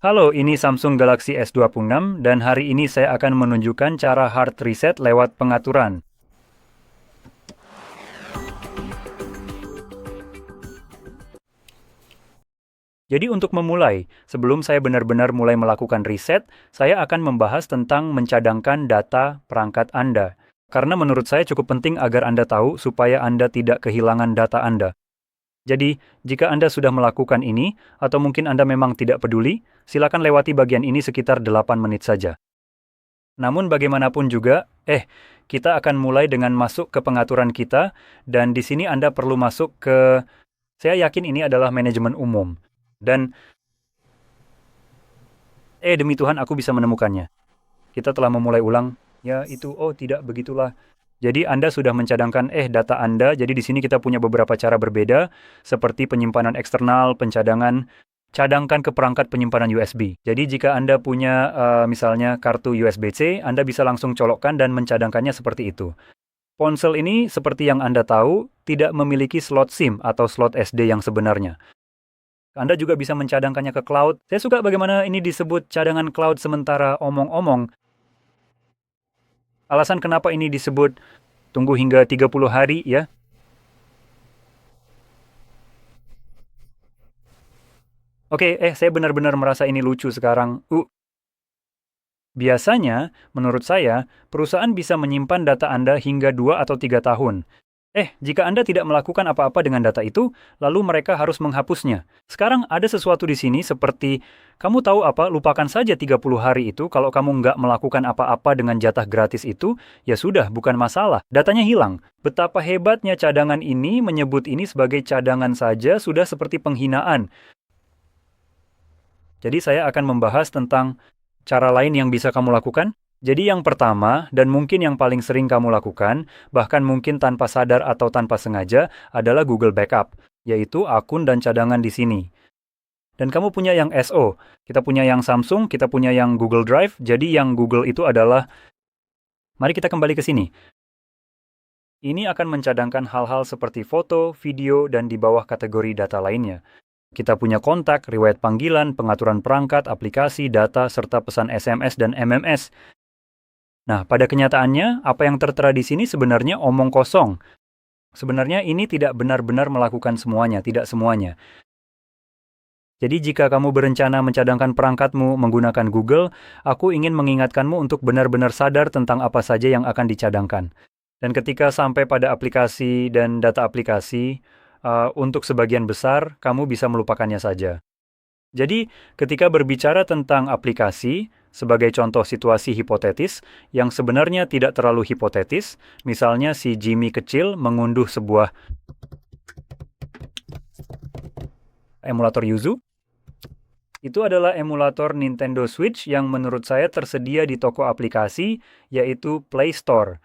Halo, ini Samsung Galaxy S26 dan hari ini saya akan menunjukkan cara hard reset lewat pengaturan. Jadi untuk memulai, sebelum saya benar-benar mulai melakukan riset, saya akan membahas tentang mencadangkan data perangkat Anda. Karena menurut saya cukup penting agar Anda tahu supaya Anda tidak kehilangan data Anda. Jadi, jika Anda sudah melakukan ini, atau mungkin Anda memang tidak peduli, silakan lewati bagian ini sekitar 8 menit saja. Namun bagaimanapun juga, kita akan mulai dengan masuk ke pengaturan kita, dan di sini Anda perlu masuk ke, saya yakin ini adalah manajemen umum. Dan, demi Tuhan aku bisa menemukannya. Kita telah memulai ulang, tidak begitulah. Jadi Anda sudah mencadangkan data Anda, jadi di sini kita punya beberapa cara berbeda, seperti penyimpanan eksternal, pencadangan, cadangkan ke perangkat penyimpanan USB. Jadi jika Anda punya misalnya kartu USB-C, Anda bisa langsung colokkan dan mencadangkannya seperti itu. Ponsel ini, seperti yang Anda tahu, tidak memiliki slot SIM atau slot SD yang sebenarnya. Anda juga bisa mencadangkannya ke cloud. Saya suka bagaimana ini disebut cadangan cloud sementara omong-omong. Alasan kenapa ini disebut tunggu hingga 30 hari ya. Oke, saya benar-benar merasa ini lucu sekarang. Biasanya, menurut saya, perusahaan bisa menyimpan data Anda hingga 2 atau 3 tahun. Jika Anda tidak melakukan apa-apa dengan data itu, lalu mereka harus menghapusnya. Sekarang ada sesuatu di sini seperti, kamu tahu apa, lupakan saja 30 hari itu, kalau kamu nggak melakukan apa-apa dengan jatah gratis itu, ya sudah, bukan masalah. Datanya hilang. Betapa hebatnya cadangan ini, menyebut ini sebagai cadangan saja sudah seperti penghinaan. Jadi saya akan membahas tentang cara lain yang bisa kamu lakukan. Jadi yang pertama, dan mungkin yang paling sering kamu lakukan, bahkan mungkin tanpa sadar atau tanpa sengaja, adalah Google Backup, yaitu akun dan cadangan di sini. Dan kamu punya yang SO, kita punya yang Samsung, kita punya yang Google Drive, jadi yang Google itu adalah, mari kita kembali ke sini. Ini akan mencadangkan hal-hal seperti foto, video, dan di bawah kategori data lainnya. Kita punya kontak, riwayat panggilan, pengaturan perangkat, aplikasi, data, serta pesan SMS dan MMS. Nah, pada kenyataannya, apa yang tertera di sini sebenarnya omong kosong. Sebenarnya ini tidak benar-benar melakukan semuanya, tidak semuanya. Jadi jika kamu berencana mencadangkan perangkatmu menggunakan Google, aku ingin mengingatkanmu untuk benar-benar sadar tentang apa saja yang akan dicadangkan. Dan ketika sampai pada aplikasi dan data aplikasi, untuk sebagian besar, kamu bisa melupakannya saja. Jadi, ketika berbicara tentang aplikasi, sebagai contoh situasi hipotetis, yang sebenarnya tidak terlalu hipotetis, misalnya si Jimmy kecil mengunduh sebuah emulator Yuzu, itu adalah emulator Nintendo Switch yang menurut saya tersedia di toko aplikasi, yaitu Play Store.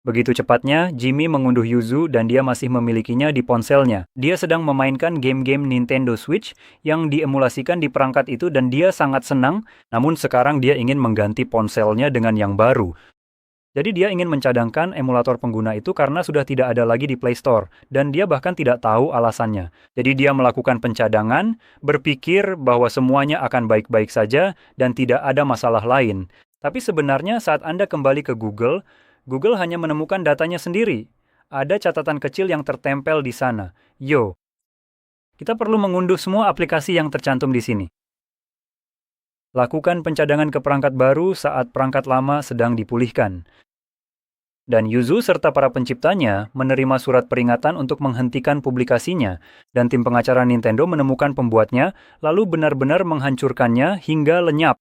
Begitu cepatnya, Jimmy mengunduh Yuzu dan dia masih memilikinya di ponselnya. Dia sedang memainkan game-game Nintendo Switch yang diemulasikan di perangkat itu dan dia sangat senang, namun sekarang dia ingin mengganti ponselnya dengan yang baru. Jadi dia ingin mencadangkan emulator pengguna itu karena sudah tidak ada lagi di Play Store, dan dia bahkan tidak tahu alasannya. Jadi dia melakukan pencadangan, berpikir bahwa semuanya akan baik-baik saja dan tidak ada masalah lain. Tapi sebenarnya saat Anda kembali ke Google hanya menemukan datanya sendiri. Ada catatan kecil yang tertempel di sana. Kita perlu mengunduh semua aplikasi yang tercantum di sini. Lakukan pencadangan ke perangkat baru saat perangkat lama sedang dipulihkan. Dan Yuzu serta para penciptanya menerima surat peringatan untuk menghentikan publikasinya, dan tim pengacara Nintendo menemukan pembuatnya, lalu benar-benar menghancurkannya hingga lenyap.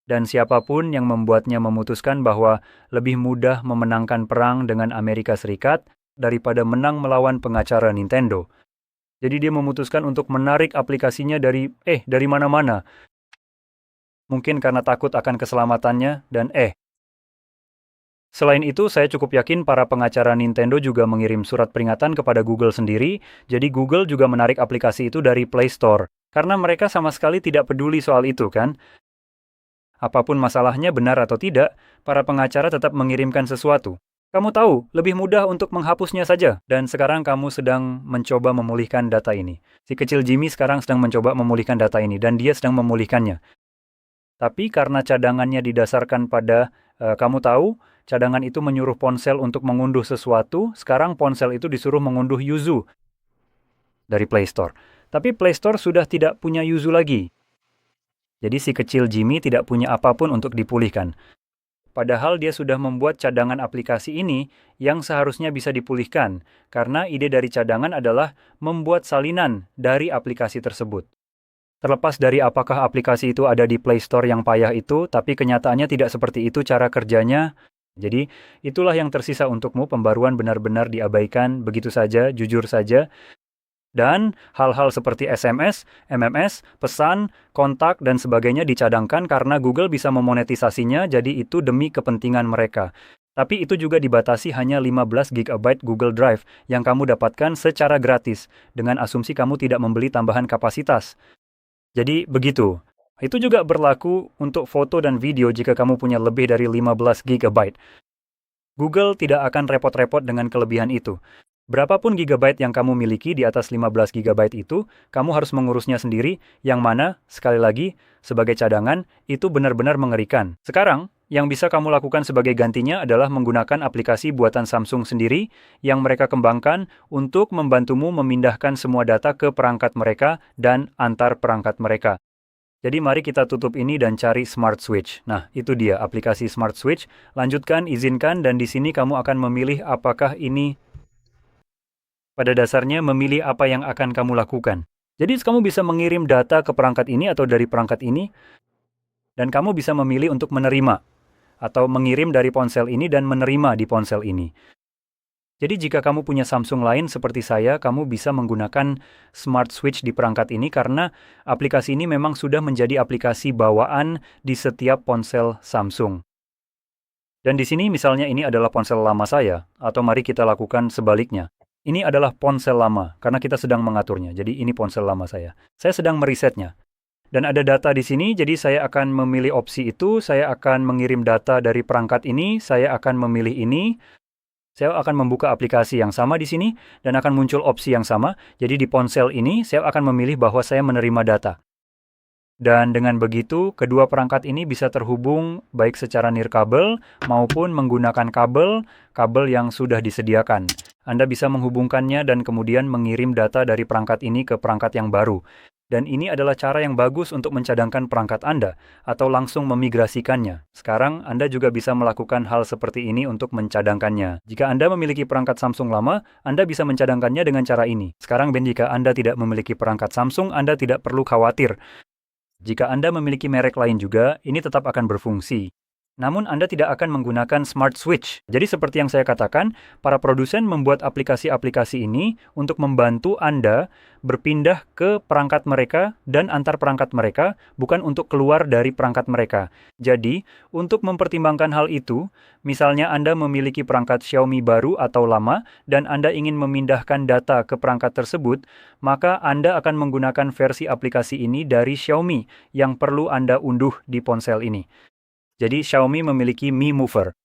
Dan siapapun yang membuatnya memutuskan bahwa lebih mudah memenangkan perang dengan Amerika Serikat daripada menang melawan pengacara Nintendo. Jadi dia memutuskan untuk menarik aplikasinya dari mana-mana. Mungkin karena takut akan keselamatannya dan Selain itu, saya cukup yakin para pengacara Nintendo juga mengirim surat peringatan kepada Google sendiri, jadi Google juga menarik aplikasi itu dari Play Store. Karena mereka sama sekali tidak peduli soal itu kan? Apapun masalahnya benar atau tidak, para pengacara tetap mengirimkan sesuatu. Kamu tahu, lebih mudah untuk menghapusnya saja. Dan sekarang kamu sedang mencoba memulihkan data ini. Si kecil Jimmy sekarang sedang mencoba memulihkan data ini, dan dia sedang memulihkannya. Tapi karena cadangannya didasarkan pada, kamu tahu, cadangan itu menyuruh ponsel untuk mengunduh sesuatu, sekarang ponsel itu disuruh mengunduh Yuzu dari Play Store. Tapi Play Store sudah tidak punya Yuzu lagi. Jadi si kecil Jimmy tidak punya apapun untuk dipulihkan. Padahal dia sudah membuat cadangan aplikasi ini yang seharusnya bisa dipulihkan, karena ide dari cadangan adalah membuat salinan dari aplikasi tersebut. Terlepas dari apakah aplikasi itu ada di Play Store yang payah itu, tapi kenyataannya tidak seperti itu cara kerjanya. Jadi, itulah yang tersisa untukmu, pembaruan benar-benar diabaikan begitu saja, jujur saja. Dan hal-hal seperti SMS, MMS, pesan, kontak, dan sebagainya dicadangkan karena Google bisa memonetisasinya, jadi itu demi kepentingan mereka. Tapi itu juga dibatasi hanya 15 GB Google Drive yang kamu dapatkan secara gratis, dengan asumsi kamu tidak membeli tambahan kapasitas. Jadi begitu. Itu juga berlaku untuk foto dan video jika kamu punya lebih dari 15 GB. Google tidak akan repot-repot dengan kelebihan itu. Berapapun gigabyte yang kamu miliki di atas 15 GB itu, kamu harus mengurusnya sendiri, yang mana, sekali lagi, sebagai cadangan, itu benar-benar mengerikan. Sekarang, yang bisa kamu lakukan sebagai gantinya adalah menggunakan aplikasi buatan Samsung sendiri yang mereka kembangkan untuk membantumu memindahkan semua data ke perangkat mereka dan antar perangkat mereka. Jadi mari kita tutup ini dan cari Smart Switch. Nah, itu dia aplikasi Smart Switch. Lanjutkan, izinkan, dan di sini kamu akan memilih apakah ini pada dasarnya memilih apa yang akan kamu lakukan. Jadi kamu bisa mengirim data ke perangkat ini atau dari perangkat ini, dan kamu bisa memilih untuk menerima, atau mengirim dari ponsel ini dan menerima di ponsel ini. Jadi jika kamu punya Samsung lain seperti saya, kamu bisa menggunakan Smart Switch di perangkat ini karena aplikasi ini memang sudah menjadi aplikasi bawaan di setiap ponsel Samsung. Dan di sini misalnya ini adalah ponsel lama saya, atau mari kita lakukan sebaliknya. Ini adalah ponsel lama, karena kita sedang mengaturnya. Jadi ini ponsel lama saya. Saya sedang merisetnya. Dan ada data di sini, jadi saya akan memilih opsi itu, saya akan mengirim data dari perangkat ini, saya akan memilih ini, saya akan membuka aplikasi yang sama di sini, dan akan muncul opsi yang sama. Jadi di ponsel ini, saya akan memilih bahwa saya menerima data. Dan dengan begitu, kedua perangkat ini bisa terhubung baik secara nirkabel maupun menggunakan kabel yang sudah disediakan. Anda bisa menghubungkannya dan kemudian mengirim data dari perangkat ini ke perangkat yang baru. Dan ini adalah cara yang bagus untuk mencadangkan perangkat Anda, atau langsung memigrasikannya. Sekarang, Anda juga bisa melakukan hal seperti ini untuk mencadangkannya. Jika Anda memiliki perangkat Samsung lama, Anda bisa mencadangkannya dengan cara ini. Sekarang, jika Anda tidak memiliki perangkat Samsung, Anda tidak perlu khawatir. Jika Anda memiliki merek lain juga, ini tetap akan berfungsi. Namun Anda tidak akan menggunakan Smart Switch. Jadi seperti yang saya katakan, para produsen membuat aplikasi-aplikasi ini untuk membantu Anda berpindah ke perangkat mereka dan antar perangkat mereka, bukan untuk keluar dari perangkat mereka. Jadi, untuk mempertimbangkan hal itu, misalnya Anda memiliki perangkat Xiaomi baru atau lama, dan Anda ingin memindahkan data ke perangkat tersebut, maka Anda akan menggunakan versi aplikasi ini dari Xiaomi yang perlu Anda unduh di ponsel ini. Jadi Xiaomi memiliki Mi Mover.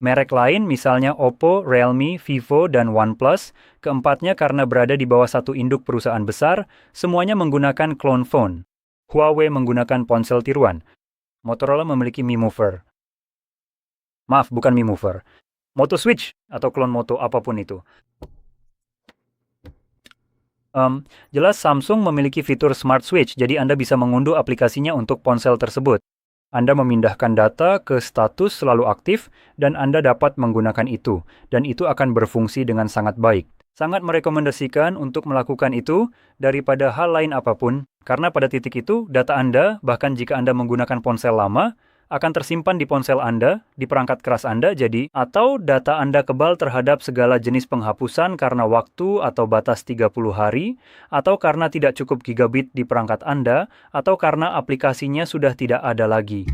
Merek lain misalnya Oppo, Realme, Vivo, dan OnePlus, keempatnya karena berada di bawah satu induk perusahaan besar, semuanya menggunakan clone phone. Huawei menggunakan ponsel tiruan. Motorola memiliki Mi Mover. Maaf, bukan Mi Mover. Moto Switch atau clone Moto apapun itu. Jelas Samsung memiliki fitur Smart Switch, jadi Anda bisa mengunduh aplikasinya untuk ponsel tersebut. Anda memindahkan data ke status selalu aktif, dan Anda dapat menggunakan itu, dan itu akan berfungsi dengan sangat baik. Sangat merekomendasikan untuk melakukan itu daripada hal lain apapun, karena pada titik itu, data Anda, bahkan jika Anda menggunakan ponsel lama, akan tersimpan di ponsel Anda, di perangkat keras Anda, atau data Anda kebal terhadap segala jenis penghapusan karena waktu atau batas 30 hari, atau karena tidak cukup gigabit di perangkat Anda, atau karena aplikasinya sudah tidak ada lagi.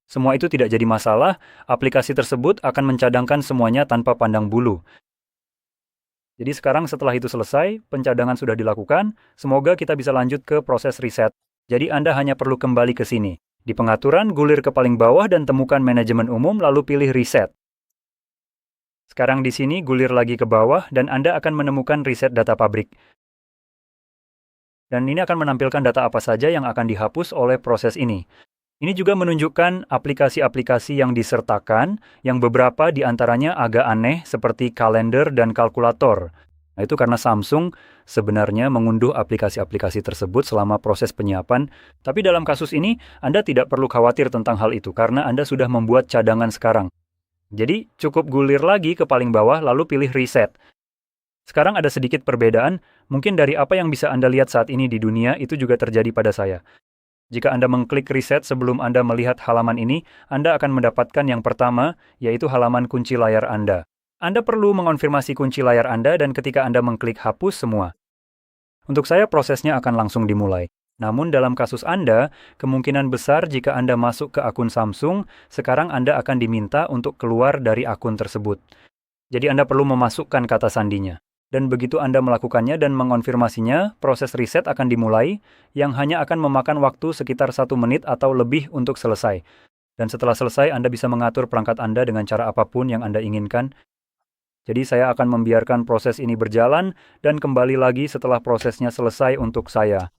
Semua itu tidak jadi masalah, aplikasi tersebut akan mencadangkan semuanya tanpa pandang bulu. Jadi sekarang setelah itu selesai, pencadangan sudah dilakukan, semoga kita bisa lanjut ke proses riset. Jadi Anda hanya perlu kembali ke sini. Di pengaturan, gulir ke paling bawah dan temukan manajemen umum lalu pilih reset. Sekarang di sini gulir lagi ke bawah dan Anda akan menemukan riset data pabrik. Dan ini akan menampilkan data apa saja yang akan dihapus oleh proses ini. Ini juga menunjukkan aplikasi-aplikasi yang disertakan, yang beberapa di antaranya agak aneh seperti kalender dan kalkulator. Nah, itu karena Samsung sebenarnya mengunduh aplikasi-aplikasi tersebut selama proses penyiapan, tapi dalam kasus ini Anda tidak perlu khawatir tentang hal itu karena Anda sudah membuat cadangan sekarang. Jadi, cukup gulir lagi ke paling bawah lalu pilih reset. Sekarang ada sedikit perbedaan, mungkin dari apa yang bisa Anda lihat saat ini di dunia itu juga terjadi pada saya. Jika Anda mengklik reset sebelum Anda melihat halaman ini, Anda akan mendapatkan yang pertama, yaitu halaman kunci layar Anda. Anda perlu mengonfirmasi kunci layar Anda dan ketika Anda mengklik hapus semua. Untuk saya prosesnya akan langsung dimulai. Namun dalam kasus Anda, kemungkinan besar jika Anda masuk ke akun Samsung, sekarang Anda akan diminta untuk keluar dari akun tersebut. Jadi Anda perlu memasukkan kata sandinya. Dan begitu Anda melakukannya dan mengonfirmasinya, proses reset akan dimulai, yang hanya akan memakan waktu sekitar 1 menit atau lebih untuk selesai. Dan setelah selesai, Anda bisa mengatur perangkat Anda dengan cara apapun yang Anda inginkan. Jadi saya akan membiarkan proses ini berjalan, dan kembali lagi setelah prosesnya selesai untuk saya.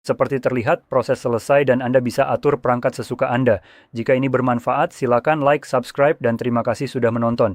Seperti terlihat, proses selesai dan Anda bisa atur perangkat sesuka Anda. Jika ini bermanfaat, silakan like, subscribe, dan terima kasih sudah menonton.